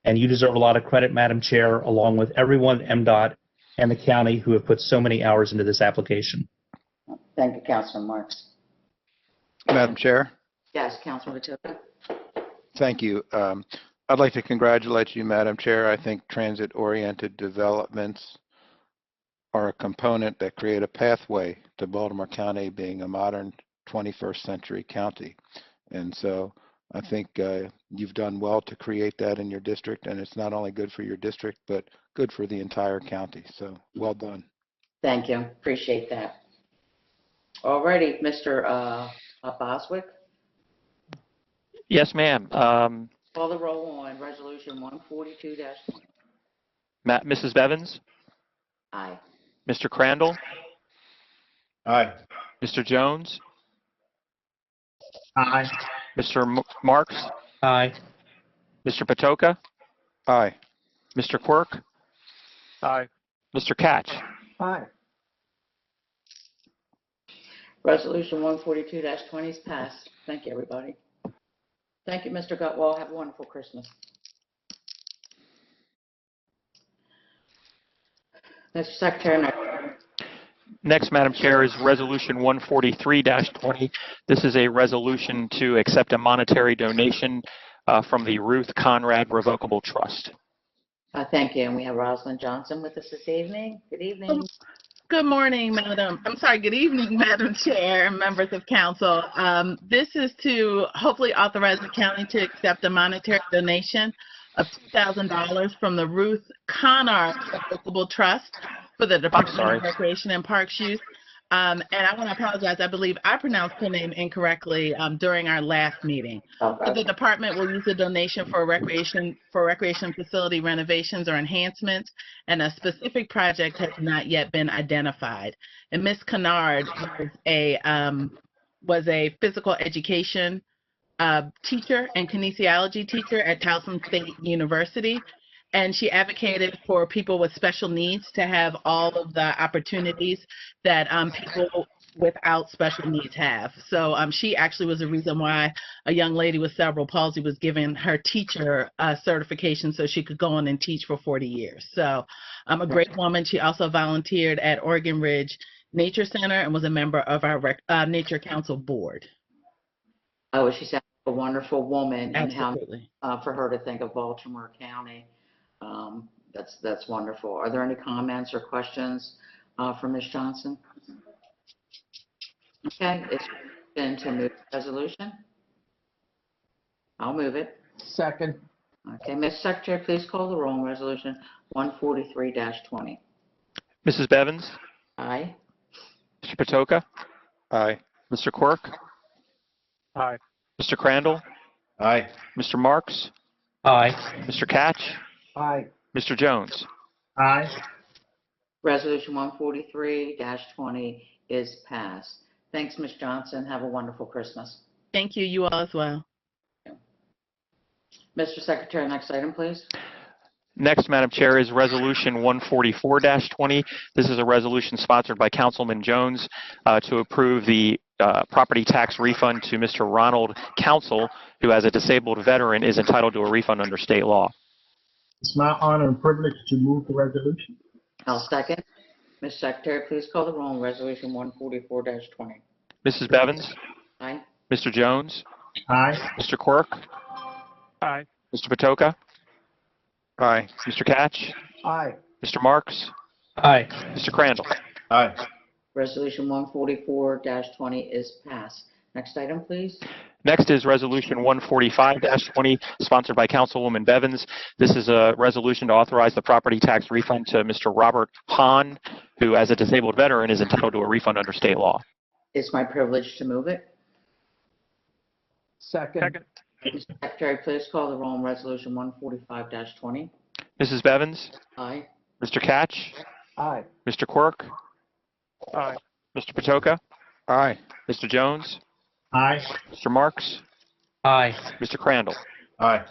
and you deserve a lot of credit, Madam Chair, along with everyone at MDOT and the county who have put so many hours into this application. Thank you, Councilman Marks. Madam Chair, Yes, Councilman Batukah. thank you. I'd like to congratulate you, Madam Chair. I think transit-oriented developments are a component that create a pathway to Baltimore County being a modern 21st century county. And so I think you've done well to create that in your district, and it's not only good for your district, but good for the entire county. So well done. Thank you. Appreciate that. Alrighty, Mr. Boswick, Yes, ma'am. call the roll on Resolution 142-20. Mrs. Bevins, Aye. Mr. Crandall, Aye. Mr. Jones, Aye. Mr. Marks, Aye. Mr. Patoka, Aye. Mr. Quirk, Aye. Mr. Catch. Aye. Resolution 142-20 is passed. Thank you, everybody. Thank you, Mr. Gutwall. Have a wonderful Christmas. Mr. Secretary, Next, Madam Chair, is Resolution 143-20. This is a resolution to accept a monetary donation from the Ruth Conrad Revocable Trust. thank you. And we have Rosalind Johnson with us this evening. Good evening. Good morning, good evening, Madam Chair and members of council. This is to hopefully authorize the county to accept a monetary donation of $2,000 from the Ruth Conrad Revocable Trust for the Department of Recreation and Parks use. And I want to apologize. I believe I pronounced her name incorrectly during our last meeting. Okay. So the department will use the donation for recreation facility renovations or enhancements, and a specific project has not yet been identified. And Ms. Kennard was a physical education teacher and kinesiology teacher at Towson State University. And she advocated for people with special needs to have all of the opportunities that people without special needs have. So she actually was the reason why a young lady with cerebral palsy was given her teacher certification so she could go on and teach for 40 years. So a great woman. She also volunteered at Oregon Ridge Nature Center and was a member of our Nature Council board. Oh, she sounds like a wonderful woman. Absolutely. And how for her to think of Baltimore County. That's wonderful. Are there any comments or questions for Ms. Johnson? Okay, it's been to move the resolution. I'll move it. Second. Okay, Ms. Secretary, please call the roll on Resolution 143-20. Mrs. Bevins, Aye. Mr. Patoka, Aye. Mr. Quirk, Aye. Mr. Crandall, Aye. Mr. Marks, Aye. Mr. Catch, Aye. Mr. Jones. Aye. Resolution 143-20 is passed. Thanks, Ms. Johnson. Have a wonderful Christmas. Thank you. You all as well. Mr. Secretary, next item, please. Next, Madam Chair, is Resolution 144-20. This is a resolution sponsored by Councilman Jones to approve the property tax refund to Mr. Ronald Council, who, as a disabled veteran, is entitled to a refund under state law. It's my honor and privilege to move the resolution. I'll second. Ms. Secretary, please call the roll on Resolution 144-20. Mrs. Bevins, Aye. Mr. Jones, Aye. Mr. Quirk, Aye. Mr. Patoka, Aye. Mr. Catch, Aye. Mr. Marks, Aye. Mr. Crandall. Aye. Resolution 144-20 is passed. Next item, please. Next is Resolution 145-20, sponsored by Councilwoman Bevins. This is a resolution to authorize the property tax refund to Mr. Robert Hahn, who, as a disabled veteran, is entitled to a refund under state law. It's my privilege to move it. Second. Mr. Secretary, please call the roll on Resolution 145-20. Mrs. Bevins, Aye. Mr. Catch, Aye. Mr. Quirk, Aye. Mr. Patoka, Aye. Mr. Jones, Aye. Mr. Marks, Aye. Mr. Crandall. Aye.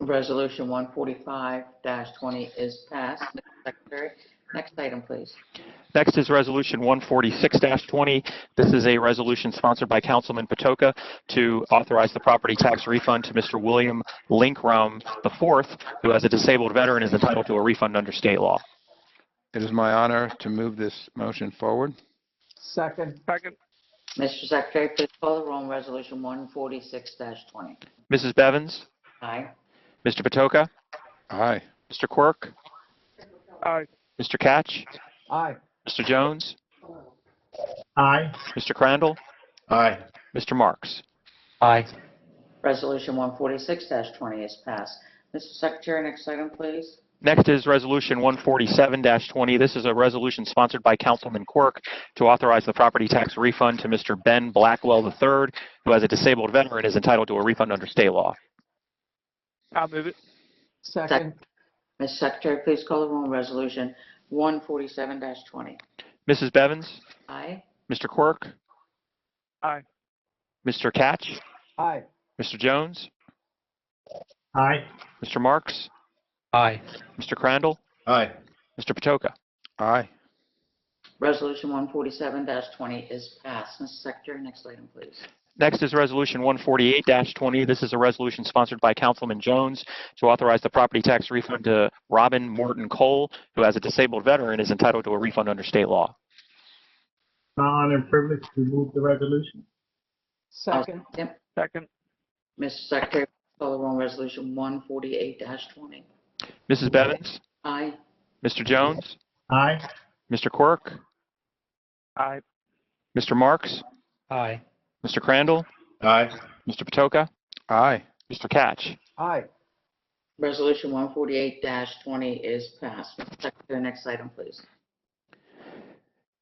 Resolution 145-20 is passed. Mr. Secretary, Next item, please. Next is Resolution 146-20. This is a resolution sponsored by Councilman Patoka to authorize the property tax refund to Mr. William Linkrum IV, who, as a disabled veteran, is entitled to a refund under state law. It is my honor to move this motion forward. Second. Mr. Secretary, please call the roll on Resolution 146-20. Mrs. Bevins? Aye. Mr. Patoka? Aye. Mr. Quirk? Aye. Mr. Catch? Aye. Mr. Jones? Aye. Mr. Crandall? Aye. Mr. Marks? Aye. Resolution 146-20 is passed. Mr. Secretary, next item, please. Next is Resolution 147-20. This is a resolution sponsored by Councilman Quirk to authorize the property tax refund to Mr. Ben Blackwell III, who, as a disabled veteran, is entitled to a refund under state law. I'll move it. Second. Mr. Secretary, please call the roll on Resolution 147-20. Mrs. Bevins? Aye. Mr. Quirk? Aye. Mr. Catch? Aye. Mr. Jones? Aye. Mr. Marks? Aye. Mr. Crandall? Aye. Mr. Patoka? Aye. Resolution 147-20 is passed. Mr. Secretary, next item, please. Next is Resolution 148-20. This is a resolution sponsored by Councilman Jones to authorize the property tax refund to Robin Morton Cole, who, as a disabled veteran, is entitled to a refund under state law. My honor and privilege to move the resolution. Second. Second. Mr. Secretary, call the roll on Resolution 148-20. Mrs. Bevins? Aye. Mr. Jones? Aye. Mr. Quirk? Aye. Mr. Marks? Aye. Mr. Crandall? Aye. Mr. Patoka? Aye. Mr. Catch? Aye. Resolution 148-20 is passed. Mr. Secretary, next item, please.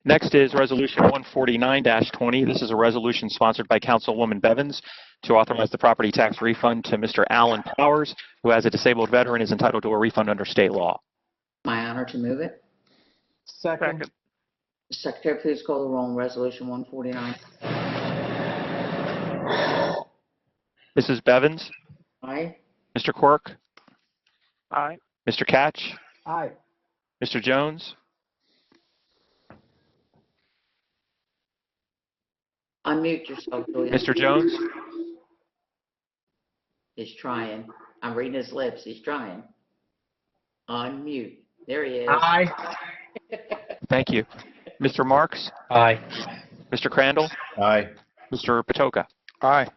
Next is Resolution 149-20. This is a resolution sponsored by Councilwoman Bevins to authorize the property tax refund to Mr. Alan Powers, who, as a disabled veteran, is entitled to a refund under state law. My honor to move it. Second. Mr. Secretary, please call the roll on Resolution 149. Mrs. Bevins? Aye. Mr. Quirk? Aye. Mr. Catch? Aye. Mr. Jones? Unmute yourself, Julia. Mr. Jones? He's trying. I'm reading his lips. He's trying. Unmute. There he is. Aye. Thank you. Mr. Marks? Aye. Mr. Crandall? Aye. Mr. Patoka? Aye.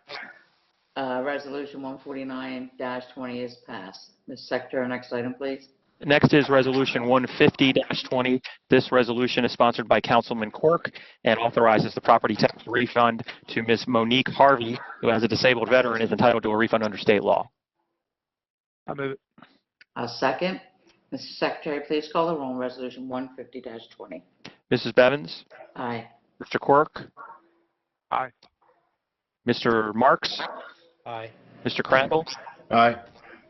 Resolution 149-20 is passed. Ms. Secretary, next item, please. Next is Resolution 150-20. This resolution is sponsored by Councilman Quirk and authorizes the property tax refund to Ms. Monique Harvey, who, as a disabled veteran, is entitled to a refund under state law. I'll move it. I'll second. Mr. Secretary, please call the roll on Resolution 150-20. Mrs. Bevins? Aye. Mr. Quirk? Aye. Mr. Marks? Aye. Mr. Crandall? Aye.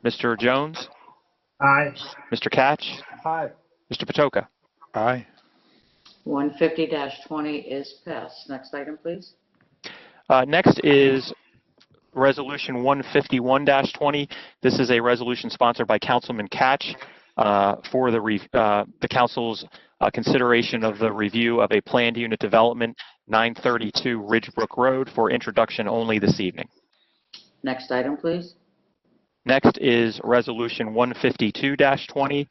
Mr. Jones? Aye. Mr. Catch? Aye. Mr. Patoka? Aye. 150-20 is passed. Next item, please. Next is Resolution 151-20. This is a resolution sponsored by Councilman Catch for the council's consideration of the review of a planned unit development, 932 Ridgebrook Road, for introduction only this evening. Next item, please. Next is Resolution 152-20.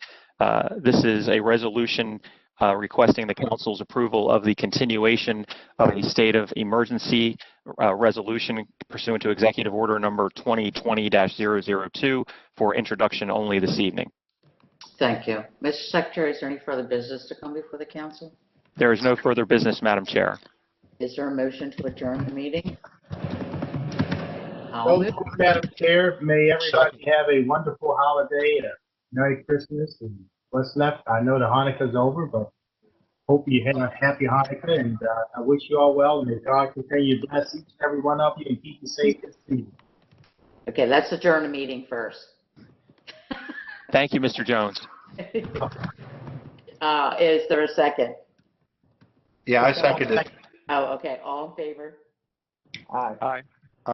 This is a resolution requesting the council's approval of the continuation of a state of emergency resolution pursuant to Executive Order Number 2020-002 for introduction only this evening. Thank you. Mr. Secretary, is there any further business to come before the council? There is no further business, Madam Chair. Is there a motion to adjourn the meeting? Well, Madam Chair, may everybody have a wonderful holiday, a Merry Christmas, and what's left. I know the Hanukkah's over, but hope you have a happy Hanukkah, and I wish you all well, and may God continue to bless each and every one of you and keep you safe this season. Okay, let's adjourn the meeting first. Thank you, Mr. Jones. Is there a second? Yeah, I second it. Oh, okay. All in favor? Aye. Aye.